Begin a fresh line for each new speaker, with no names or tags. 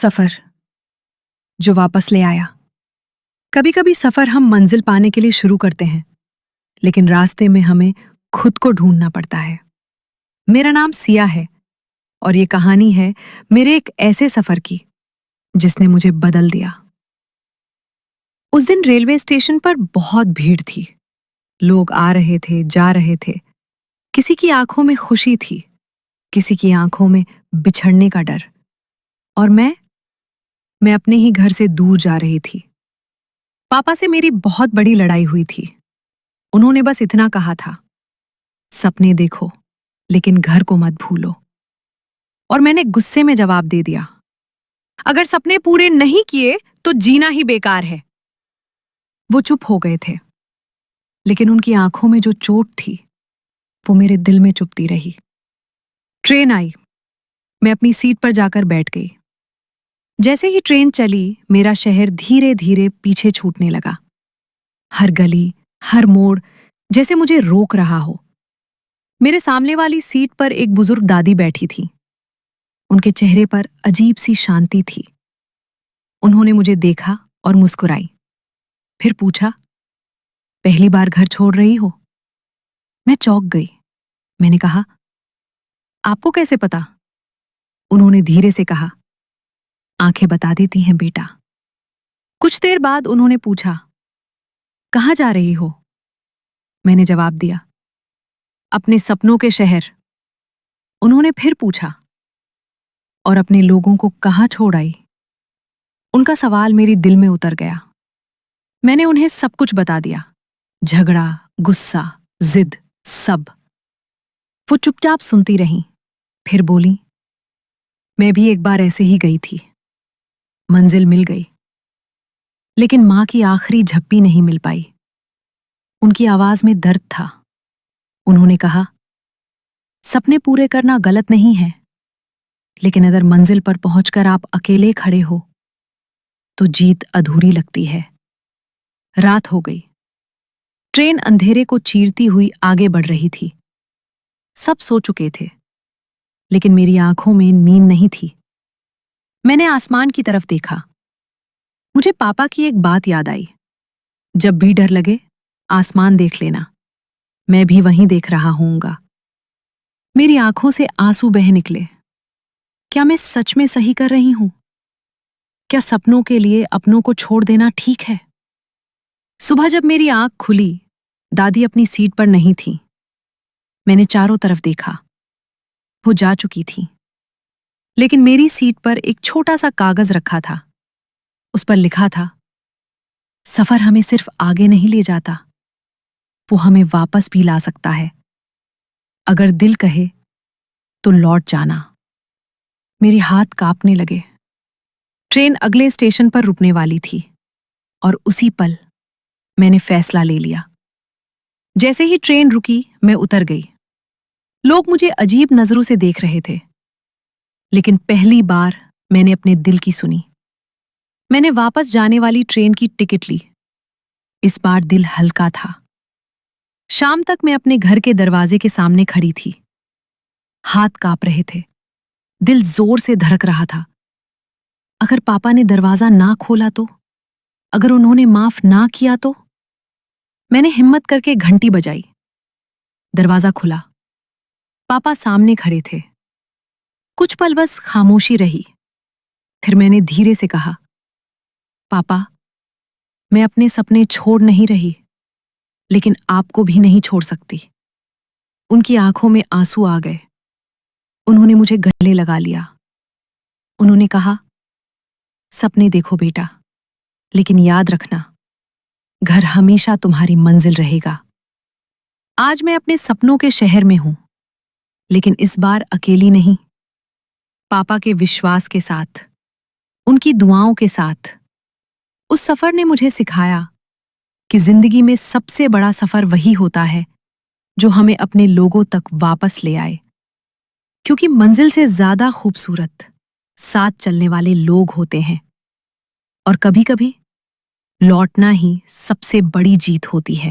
सफर जो वापस ले आया। कभी कभी सफर हम मंजिल पाने के लिए शुरू करते हैं, लेकिन रास्ते में हमें खुद को ढूंढना पड़ता है। मेरा नाम सिया है और ये कहानी है मेरे एक ऐसे सफर की जिसने मुझे बदल दिया। उस दिन रेलवे स्टेशन पर बहुत भीड़ थी। लोग आ रहे थे, जा रहे थे। किसी की आंखों में खुशी थी, किसी की आंखों में बिछड़ने का डर। और मैं अपने ही घर से दूर जा रही थी। पापा से मेरी बहुत बड़ी लड़ाई हुई थी। उन्होंने बस इतना कहा था, सपने देखो लेकिन घर को मत भूलो। और मैंने गुस्से में जवाब दे दिया, अगर सपने पूरे नहीं किए तो जीना ही बेकार है। वो चुप हो गए थे, लेकिन उनकी आंखों में जो चोट थी वो मेरे दिल में चुभती रही। ट्रेन आई, मैं अपनी सीट पर जाकर बैठ गई। जैसे ही ट्रेन चली, मेरा शहर धीरे धीरे पीछे छूटने लगा। हर गली, हर मोड़ जैसे मुझे रोक रहा हो। मेरे सामने वाली सीट पर एक बुजुर्ग दादी बैठी थी। उनके चेहरे पर अजीब सी शांति थी। उन्होंने मुझे देखा और मुस्कुराई, फिर पूछा, पहली बार घर छोड़ रही हो? मैं चौंक गई। मैंने कहा, आपको कैसे पता? उन्होंने धीरे से कहा, आंखें बता देती हैं बेटा। कुछ देर बाद उन्होंने पूछा, कहाँ जा रही हो? मैंने जवाब दिया, अपने सपनों के शहर। उन्होंने फिर पूछा, और अपने लोगों को कहाँ छोड़ आई? उनका सवाल मेरी दिल में उतर गया। मैंने उन्हें सब कुछ बता दिया, झगड़ा, गुस्सा, जिद, सब। वो चुपचाप सुनती रहीं, फिर बोली, मैं भी एक बार ऐसे ही गई थी। मंजिल मिल गई, लेकिन मां की आखिरी झप्पी नहीं मिल पाई। उनकी आवाज में दर्द था। उन्होंने कहा, सपने पूरे करना गलत नहीं है, लेकिन अगर मंजिल पर पहुंचकर आप अकेले खड़े हो तो जीत अधूरी लगती है। रात हो गई। ट्रेन अंधेरे को चीरती हुई आगे बढ़ रही थी। सब सो चुके थे, लेकिन मेरी आंखों में नींद नहीं थी। मैंने आसमान की तरफ देखा। मुझे पापा की एक बात याद आई, जब भी डर लगे आसमान देख लेना, मैं भी वहीं देख रहा होऊंगा। मेरी आंखों से आंसू बह निकले। क्या मैं सच में सही कर रही हूं? क्या सपनों के लिए अपनों को छोड़ देना ठीक है? सुबह जब मेरी आंख खुली, दादी अपनी सीट पर नहीं थी। मैंने चारों तरफ देखा, वो जा चुकी थी। लेकिन मेरी सीट पर एक छोटा सा कागज रखा था। उस पर लिखा था, सफर हमें सिर्फ आगे नहीं ले जाता, वो हमें वापस भी ला सकता है। अगर दिल कहे तो लौट जाना। मेरे हाथ कांपने लगे। ट्रेन अगले स्टेशन पर रुकने वाली थी और उसी पल मैंने फैसला ले लिया। जैसे ही ट्रेन रुकी, मैं उतर गई। लोग मुझे अजीब नजरों से देख रहे थे, लेकिन पहली बार मैंने अपने दिल की सुनी। मैंने वापस जाने वाली ट्रेन की टिकट ली। इस बार दिल हल्का था। शाम तक मैं अपने घर के दरवाजे के सामने खड़ी थी। हाथ कांप रहे थे, दिल जोर से धड़क रहा था। अगर पापा ने दरवाजा ना खोला तो? अगर उन्होंने माफ ना किया तो? मैंने हिम्मत करके घंटी बजाई। दरवाजा खुला। पापा सामने खड़े थे। कुछ पल बस खामोशी रही। फिर मैंने धीरे से कहा, पापा, मैं अपने सपने छोड़ नहीं रही, लेकिन आपको भी नहीं छोड़ सकती। उनकी आंखों में आंसू आ गए। उन्होंने मुझे गले लगा लिया। उन्होंने कहा, सपने देखो बेटा, लेकिन याद रखना, घर हमेशा तुम्हारी मंजिल रहेगा। आज मैं अपने सपनों के शहर में हूं, लेकिन इस बार अकेली नहीं। पापा के विश्वास के साथ, उनकी दुआओं के साथ। उस सफर ने मुझे सिखाया कि जिंदगी में सबसे बड़ा सफर वही होता है जो हमें अपने लोगों तक वापस ले आए। क्योंकि मंजिल से ज्यादा खूबसूरत साथ चलने वाले लोग होते हैं। और कभी-कभी लौटना ही सबसे बड़ी जीत होती है।